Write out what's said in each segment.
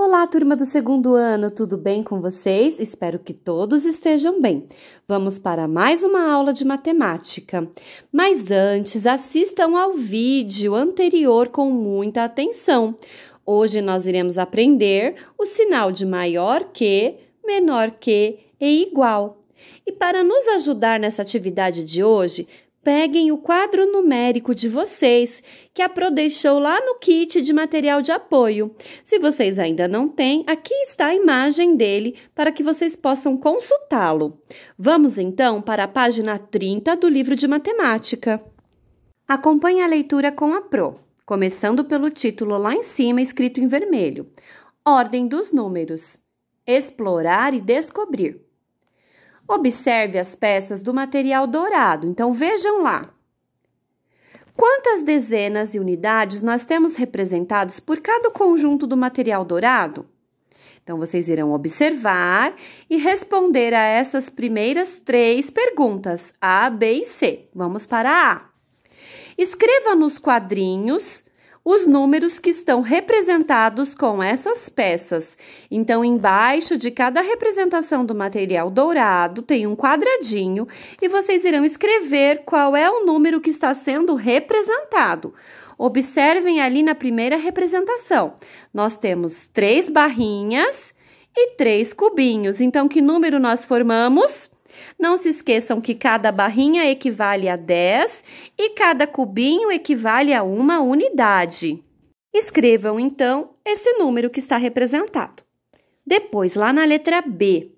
Olá, turma do segundo ano, tudo bem com vocês? Espero que todos estejam bem. Vamos para mais uma aula de matemática. Mas antes, assistam ao vídeo anterior com muita atenção. Hoje nós iremos aprender o sinal de maior que, menor que e igual. E para nos ajudar nessa atividade de hoje, peguem o quadro numérico de vocês, que a Pro deixou lá no kit de material de apoio. Se vocês ainda não têm, aqui está a imagem dele para que vocês possam consultá-lo. Vamos então para a página 30 do livro de matemática. Acompanhe a leitura com a Pro, começando pelo título lá em cima, escrito em vermelho. Ordem dos números. Explorar e descobrir. Observe as peças do material dourado, então vejam lá. Quantas dezenas e unidades nós temos representadas por cada conjunto do material dourado? Então, vocês irão observar e responder a essas primeiras 3 perguntas, A, B e C. Vamos para a A. Escreva nos quadrinhos os números que estão representados com essas peças. Então, embaixo de cada representação do material dourado tem um quadradinho e vocês irão escrever qual é o número que está sendo representado. Observem ali na primeira representação. Nós temos 3 barrinhas e 3 cubinhos. Então, que número nós formamos? Não se esqueçam que cada barrinha equivale a 10 e cada cubinho equivale a uma unidade. Escrevam, então, esse número que está representado. Depois, lá na letra B,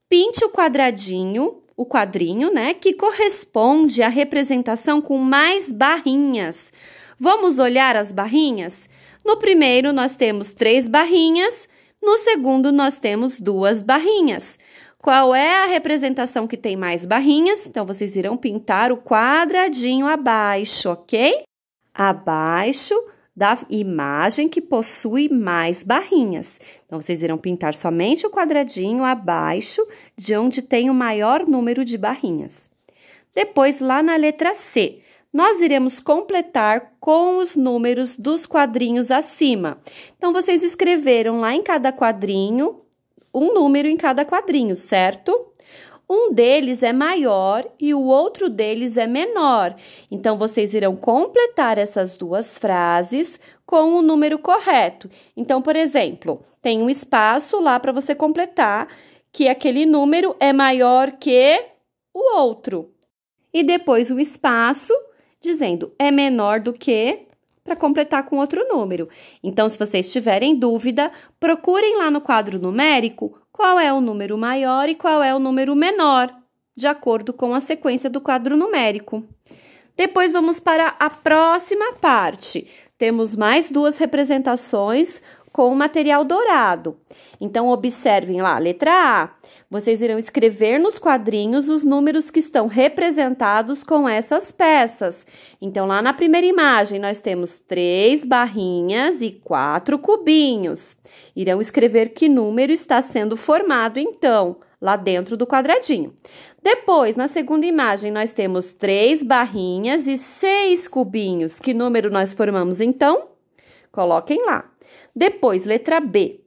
pinte o quadrinho, né, que corresponde à representação com mais barrinhas. Vamos olhar as barrinhas? No primeiro, nós temos 3 barrinhas, no segundo, nós temos 2 barrinhas. Qual é a representação que tem mais barrinhas? Então, vocês irão pintar o quadradinho abaixo, ok? Abaixo da imagem que possui mais barrinhas. Então, vocês irão pintar somente o quadradinho abaixo de onde tem o maior número de barrinhas. Depois, lá na letra C, nós iremos completar com os números dos quadrinhos acima. Então, vocês escreveram lá em cada quadrinho um número em cada quadrinho, certo? Um deles é maior e o outro deles é menor. Então, vocês irão completar essas 2 frases com o número correto. Então, por exemplo, tem um espaço lá para você completar que aquele número é maior que o outro. E depois um espaço dizendo é menor do que, para completar com outro número. Então, se vocês tiverem dúvida, procurem lá no quadro numérico qual é o número maior e qual é o número menor, de acordo com a sequência do quadro numérico. Depois, vamos para a próxima parte. Temos mais 2 representações com o material dourado. Então, observem lá, letra A. Vocês irão escrever nos quadrinhos os números que estão representados com essas peças. Então, lá na primeira imagem, nós temos 3 barrinhas e 4 cubinhos. Irão escrever que número está sendo formado, então, lá dentro do quadradinho. Depois, na segunda imagem, nós temos 3 barrinhas e 6 cubinhos. Que número nós formamos, então? Coloquem lá. Depois, letra B.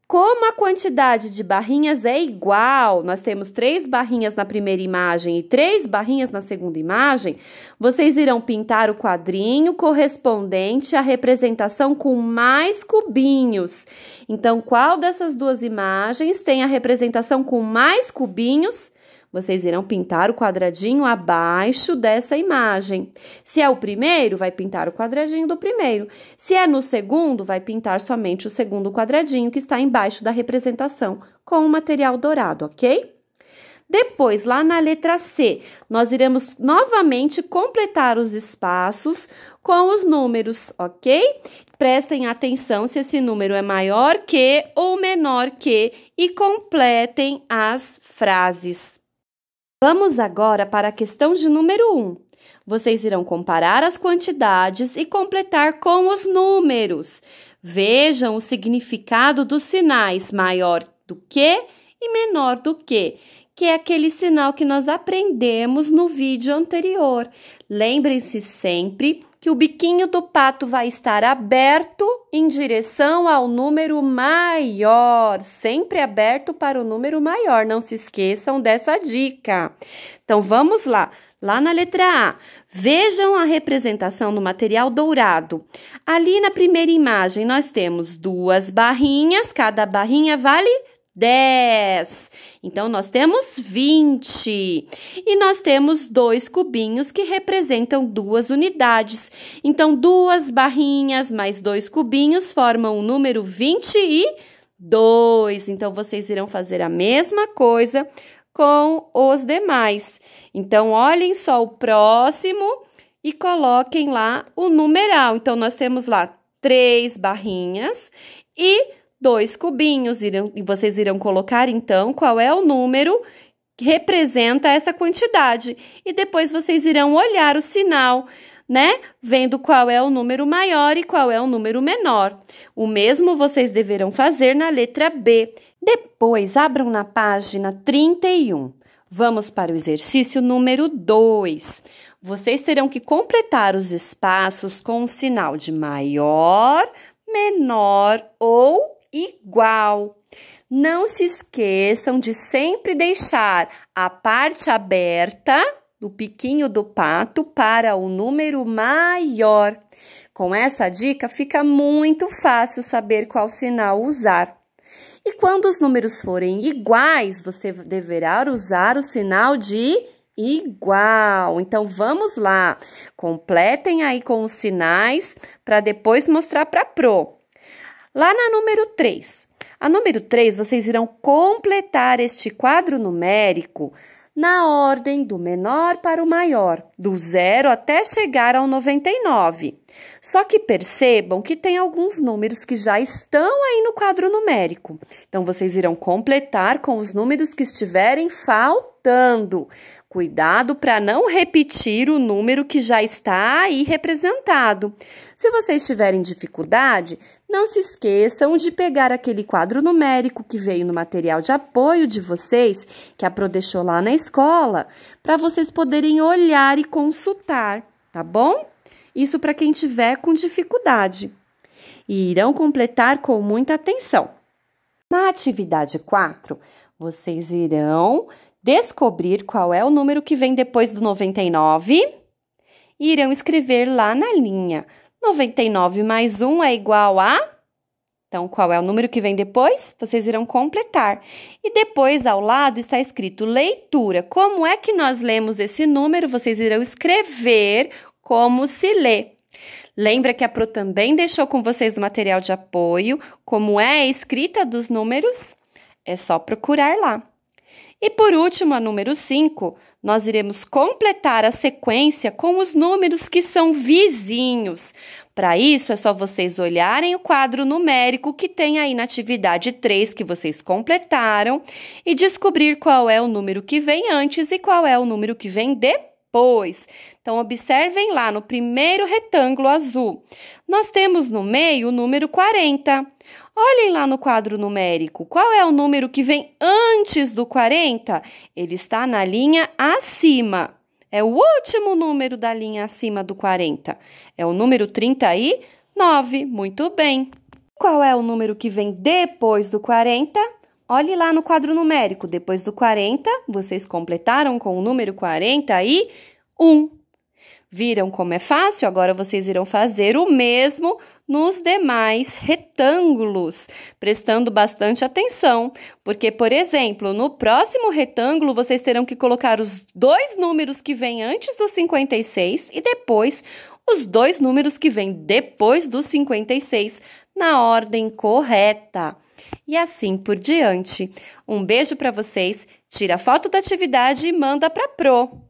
Como a quantidade de barrinhas é igual, nós temos 3 barrinhas na primeira imagem e 3 barrinhas na segunda imagem, vocês irão pintar o quadrinho correspondente à representação com mais cubinhos. Então, qual dessas 2 imagens tem a representação com mais cubinhos? Vocês irão pintar o quadradinho abaixo dessa imagem. Se é o primeiro, vai pintar o quadradinho do primeiro. Se é no segundo, vai pintar somente o segundo quadradinho que está embaixo da representação com o material dourado, ok? Depois, lá na letra C, nós iremos novamente completar os espaços com os números, ok? Prestem atenção se esse número é maior que ou menor que e completem as frases. Vamos agora para a questão de número 1. Vocês irão comparar as quantidades e completar com os números. Vejam o significado dos sinais maior do que e menor do que é aquele sinal que nós aprendemos no vídeo anterior. Lembrem-se sempre que o biquinho do pato vai estar aberto em direção ao número maior, sempre aberto para o número maior, não se esqueçam dessa dica. Então, vamos lá. Lá na letra A, vejam a representação no material dourado. Ali na primeira imagem, nós temos 2 barrinhas, cada barrinha vale 10. Então, nós temos 20. E nós temos 2 cubinhos que representam 2 unidades. Então, 2 barrinhas mais 2 cubinhos formam o número 22. Então, vocês irão fazer a mesma coisa com os demais. Então, olhem só o próximo e coloquem lá o numeral. Então, nós temos lá 3 barrinhas e 2 cubinhos. E vocês irão colocar, então, qual é o número que representa essa quantidade. E depois vocês irão olhar o sinal, né? Vendo qual é o número maior e qual é o número menor. O mesmo vocês deverão fazer na letra B. Depois, abram na página 31. Vamos para o exercício número 2. Vocês terão que completar os espaços com um sinal de maior, menor ou igual. Não se esqueçam de sempre deixar a parte aberta do biquinho do pato para o número maior. Com essa dica, fica muito fácil saber qual sinal usar. E quando os números forem iguais, você deverá usar o sinal de igual. Então, vamos lá. Completem aí com os sinais para depois mostrar para a Pro. Lá na número 3. A número 3, vocês irão completar este quadro numérico na ordem do menor para o maior, do 0 até chegar ao 99. Só que percebam que tem alguns números que já estão aí no quadro numérico. Então, vocês irão completar com os números que estiverem faltando. Cuidado para não repetir o número que já está aí representado. Se vocês tiverem dificuldade, não se esqueçam de pegar aquele quadro numérico que veio no material de apoio de vocês, que a Pro deixou lá na escola, para vocês poderem olhar e consultar, tá bom? Isso para quem tiver com dificuldade. E irão completar com muita atenção. Na atividade 4, vocês irão descobrir qual é o número que vem depois do 99 e irão escrever lá na linha. 99 mais 1 é igual a... Então, qual é o número que vem depois? Vocês irão completar. E depois, ao lado, está escrito leitura. Como é que nós lemos esse número? Vocês irão escrever como se lê. Lembra que a Pro também deixou com vocês no material de apoio como é a escrita dos números? É só procurar lá. E por último, a número 5, nós iremos completar a sequência com os números que são vizinhos. Para isso, é só vocês olharem o quadro numérico que tem aí na atividade 3 que vocês completaram e descobrir qual é o número que vem antes e qual é o número que vem depois. Então, observem lá no primeiro retângulo azul. Nós temos no meio o número 40. Olhem lá no quadro numérico, qual é o número que vem antes do 40? Ele está na linha acima. É o último número da linha acima do 40. É o número 39. Muito bem. Qual é o número que vem depois do 40? Olhe lá no quadro numérico. Depois do 40, vocês completaram com o número 41. Viram como é fácil? Agora vocês irão fazer o mesmo nos demais retângulos, prestando bastante atenção, porque, por exemplo, no próximo retângulo, vocês terão que colocar os 2 números que vêm antes do 56 e depois os 2 números que vêm depois do 56, na ordem correta. E assim por diante. Um beijo para vocês, tira a foto da atividade e manda para a Pro.